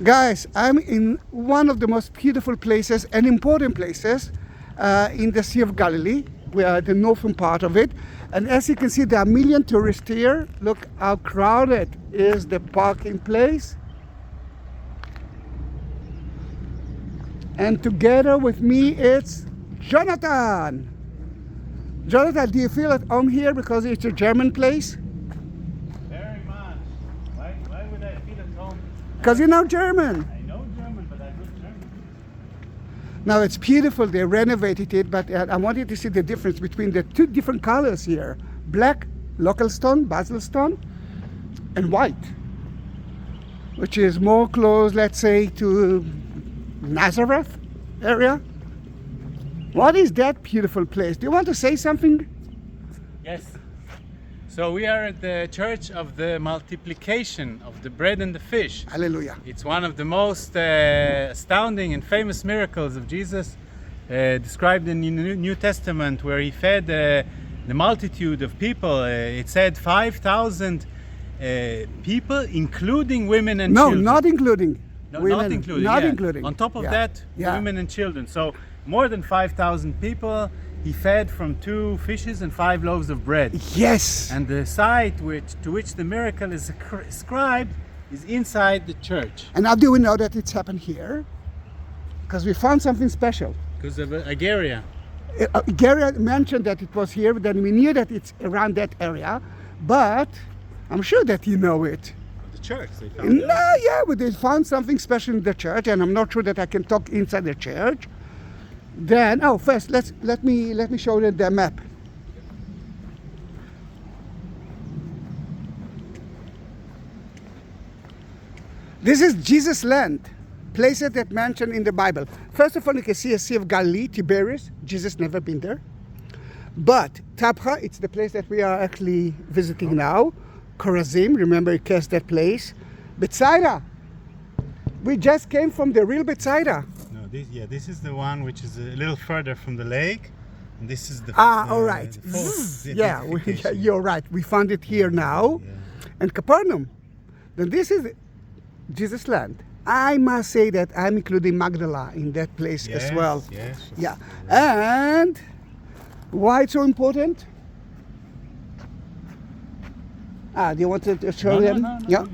Guys, I'm in one of the most beautiful places and important places in the Sea of Galilee. We are the northern part of it. And as you can see, there are a million tourists here. Look how crowded is the parking place. And together with me, it's Jonathan. Jonathan, do you feel at home here because it's a German place? Very much. Why would I feel at home? Because you know German. I know German, but I don't German. Now it's beautiful, they renovated it, but I wanted to see the difference between the two different colors here. Black, local stone, basil stone, and white, which is more close, let's say, to Nazareth area. What is that beautiful place? Do you want to say something? Yes. So we are at the Church of the Multiplication of the Bread and the Fish. Hallelujah. It's one of the most astounding and famous miracles of Jesus, described in the New Testament, where he fed the multitude of people. It said 5,000 people, including women and children. No, not including. No, women. not including. Not yeah. including. On top of Yeah. that, Yeah. women and children. So more than 5,000 people he fed from 2 fishes and 5 loaves of bread. Yes. And the site to which the miracle is ascribed is inside the church. And how do we know that it's happened here? Because we found something special. Because of Agaria. Gary mentioned that it was here, then we knew that it's around that area, but I'm sure that you know it. The church, they found it. No, yeah, but they found something special in the church, and I'm not sure that I can talk inside the church. Then, first, let me show you the map. This is Jesus' land, places that mentioned in the Bible. First of all, you can see a Sea of Galilee, Tiberias. Jesus never been there. But Tabgha, it's the place that we are actually visiting now. Chorazim, remember, it cast that place. Bethsaida. We just came from the real Bethsaida. No, this is the one which is a little further from the lake. And this is the all right. the false Yeah, identification. you're right. We found it here now. Yeah. And Capernaum. Then this is Jesus' land. I must say that I'm including Magdala in that place as well. Yes. Yeah. And why it's so important? Do you want to show them? No. Yeah.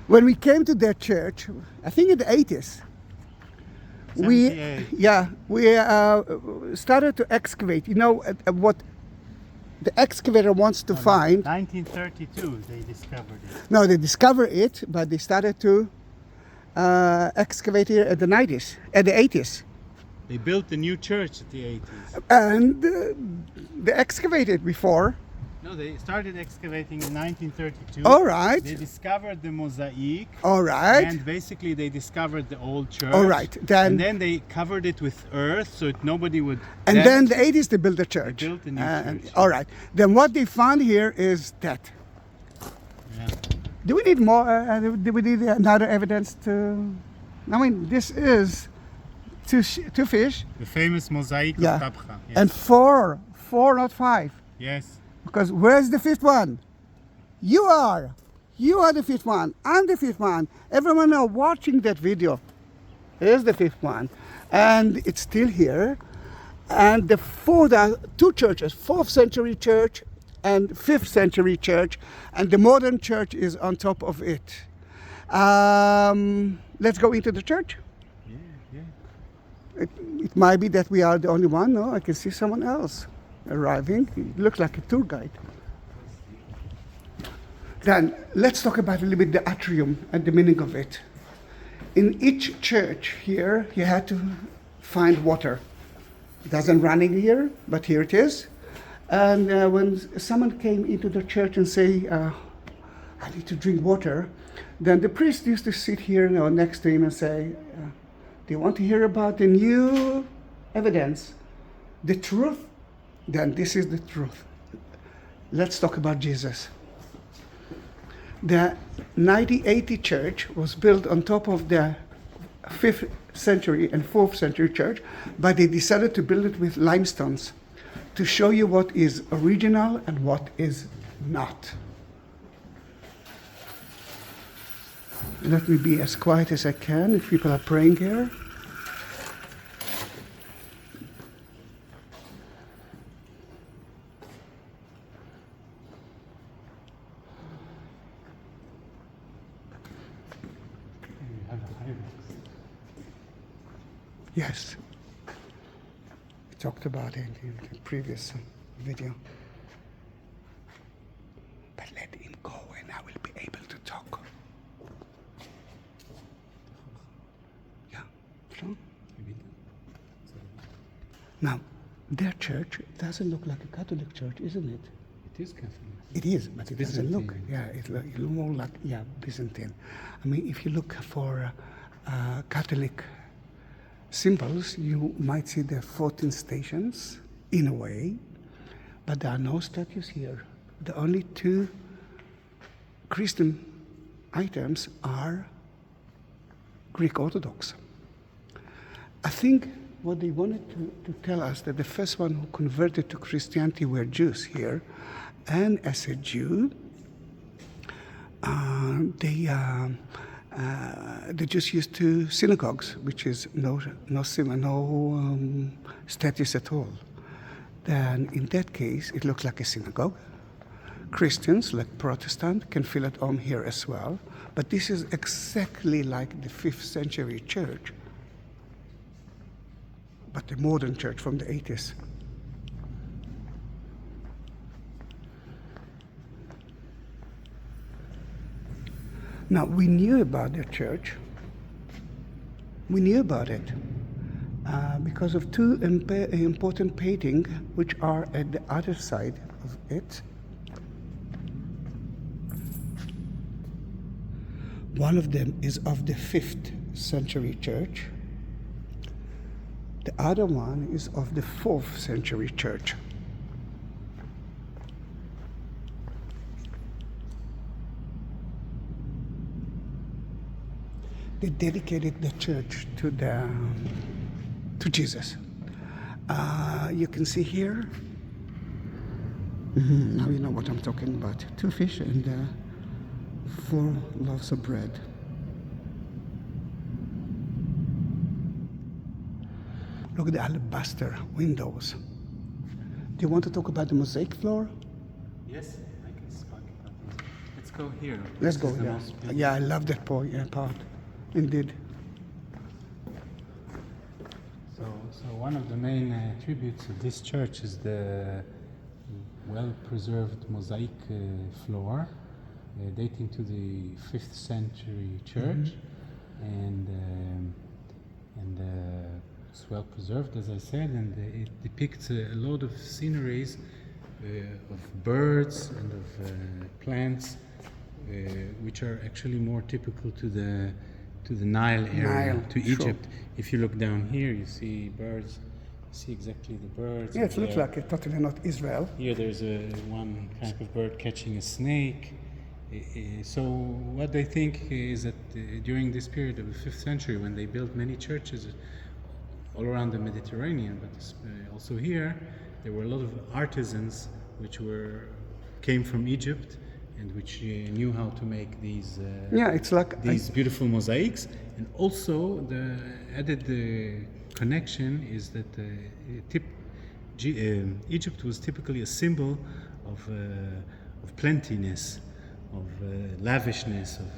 When we came to that church, I think in the 80s, we 78. started to excavate. You know what the excavator wants to find? 1932 they discovered it. No, they discovered it, but they started to excavate it at the 90s, at the 80s. They built the new church at the 80s. And they excavated before. No, they started excavating in 1932. All right. They discovered the mosaic. All right. And basically they discovered the old church. All right. And then they covered it with earth so nobody would And damage then the it. 80s they built the church. They built a new church. All right. Then what they found here is that. Yeah. Do we need more? Do we need another evidence to? I mean, this is two fish. The famous mosaic Yeah. of Tabgha. Yes. And four, not 5. Yes. Because where's the 5th one? You are. You are the 5th one. I'm the 5th one. Everyone are watching that video. Here's the 5th one. And it's still here. And there are 2 churches, 4th century church and 5th century church. And the modern church is on top of it. Let's go into the church. Yeah. It might be that we are the only one. No, I can see someone else arriving. He looks like a tour guide. Then let's talk about a little bit the atrium and the meaning of it. In each church here, you had to find water. It doesn't run in here, but here it is. And when someone came into the church and say, I need to drink water, then the priest used to sit here next to him and say, do you want to hear about the new evidence, the truth? Then this is the truth. Let's talk about Jesus. The 1980 church was built on top of the 5th century and 4th century church, but they decided to build it with limestones to show you what is original and what is not. Let me be as quiet as I can if people are praying here. Yes. We talked about it in the previous video. But let him go and I will be able to talk. Yeah. So? Now, their church doesn't look like a Catholic church, isn't it? It is Catholic. It is, but it doesn't look. Byzantine. Yeah, it looks more like Byzantine. I mean, if you look for Catholic symbols, you might see the 14 stations in a way, but there are no statues here. The only two Christian items are Greek Orthodox. I think what they wanted to tell us that the first one who converted to Christianity were Jews here, and as a Jew, the Jews used to synagogues, which is no statues at all. Then in that case, it looks like a synagogue. Christians, like Protestant, can feel at home here as well. But this is exactly like the 5th century church, but the modern church from the 80s. Now, we knew about their church. We knew about it because of two important paintings which are at the other side of it. One of them is of the 5th century church. The other one is of the 4th century church. They dedicated the church to Jesus. You can see here. Now you know what I'm talking about. 2 fish and 4 loaves of bread. Look at the alabaster windows. Do you want to talk about the mosaic floor? Yes, I can speak about this. Let's go here. Let's This go. is the Yeah, most beautiful. yeah, I love that part. Indeed. So one of the main attributes of this church is the well-preserved mosaic floor, dating to the 5th century church, and it's well preserved, as I said, and it depicts a lot of sceneries of birds and of plants, which are actually more typical to the Nile area, to Egypt. If you look down here, you see birds. You see exactly the birds. Yeah, it looks like it's totally not Israel. Here, there's one kind of bird catching a snake. So what they think is that during this period of the 5th century, when they built many churches all around the Mediterranean, but also here, there were a lot of artisans which came from Egypt and which knew how to make these It's like these beautiful mosaics. And also the added connection is that Egypt was typically a symbol of plentiness, of lavishness, of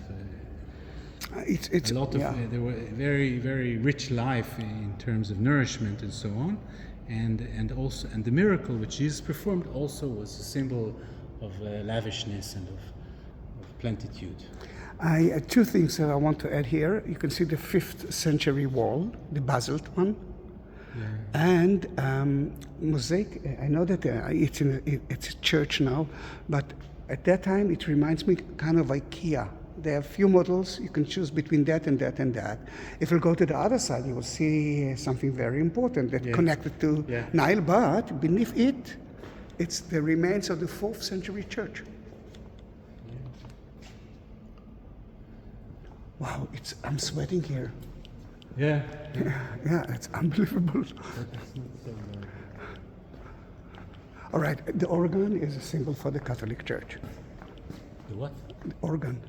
it's a lot of there were very, very rich life in terms of nourishment and so on, and also the miracle which Jesus performed also was a symbol of lavishness and of plenitude. Two things that I want to add here. You can see the 5th century wall, the basalt one, and mosaic. I know that it's a church now, but at that time it reminds me kind of IKEA. There are a few models, you can choose between that and that and that. If you go to the other side, you will see something very important that connected to Nile, but beneath it, it's the remains of the 4th century church. Wow, I'm sweating here. Yeah. Yeah, it's unbelievable. All right, the organ is a symbol for the Catholic Church. The what? The organ.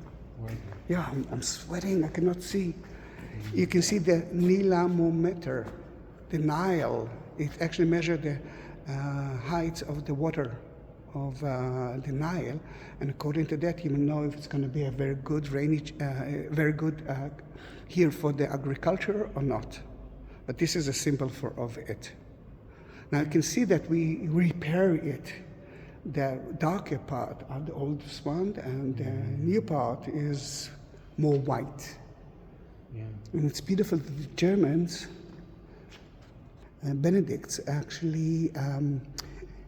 Yeah, I'm sweating, I cannot see. You can see the Nilamometer, the Nile. It actually measures the heights of the water of the Nile, and according to that, you will know if it's going to be a very good here for the agriculture or not. But this is a symbol of it. Now you can see that we repair it. The darker part are the oldest one, and the new part is more white. Yeah. And it's beautiful. The Germans, Benedicts, actually,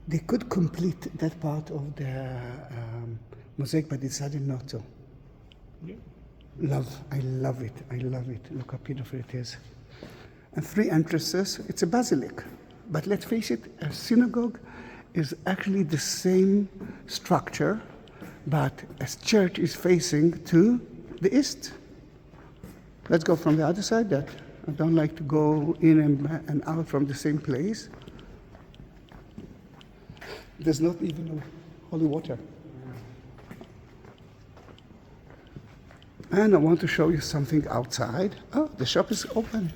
they could complete that part of the mosaic, but decided not to. Yeah. I love it. Look how beautiful it is. And 3 entrances. It's a basilic, but let's face it, a synagogue is actually the same structure, but a church is facing to the east. Let's go from the other side. That I don't like to go in and out from the same place. There's not even holy water. And I want to show you something outside. Oh, the shop is open.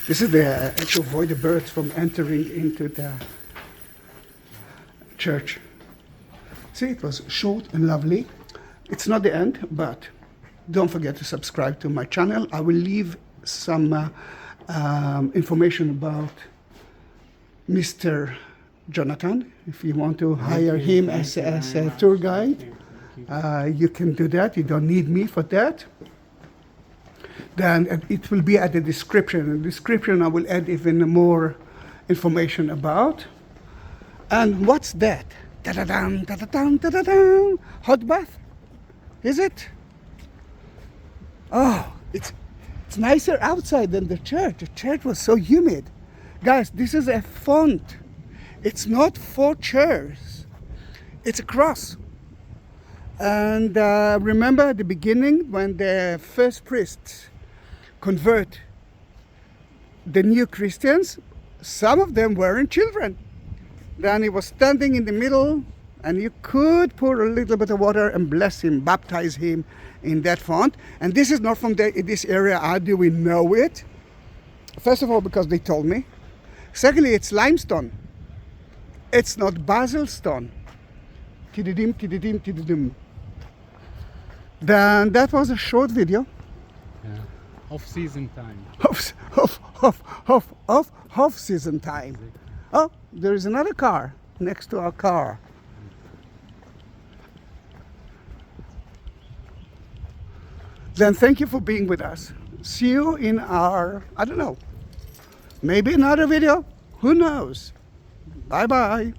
This is to avoid the birds from entering into the church. See, it was short and lovely. It's not the end, but don't forget to subscribe to my channel. I will leave some information about Mr. Jonathan. If you want to hire him as a tour guide, you can do that. You don't need me for that. Then it will be at the description. In the description, I will add even more information about. And what's that? Da-da-dum, da-da-dum, da-da-dum. Hot bath? Is it? Oh, it's nicer outside than the church. The church was so humid. Guys, this is a font. It's not 4 chairs. It's a cross. And remember at the beginning when the first priests convert the new Christians, some of them weren't children. Then he was standing in the middle, and you could pour a little bit of water and bless him, baptize him in that font. And this is not from this area. How do we know it? First of all, because they told me. Secondly, it's limestone. It's not basalt stone. Tididim, tididim, tididim. Then that was a short video. Yeah. Off-season time. Off-season time. Oh, there is another car next to our car. Then thank you for being with us. See you in our, I don't know, maybe another video. Who knows? Bye-bye.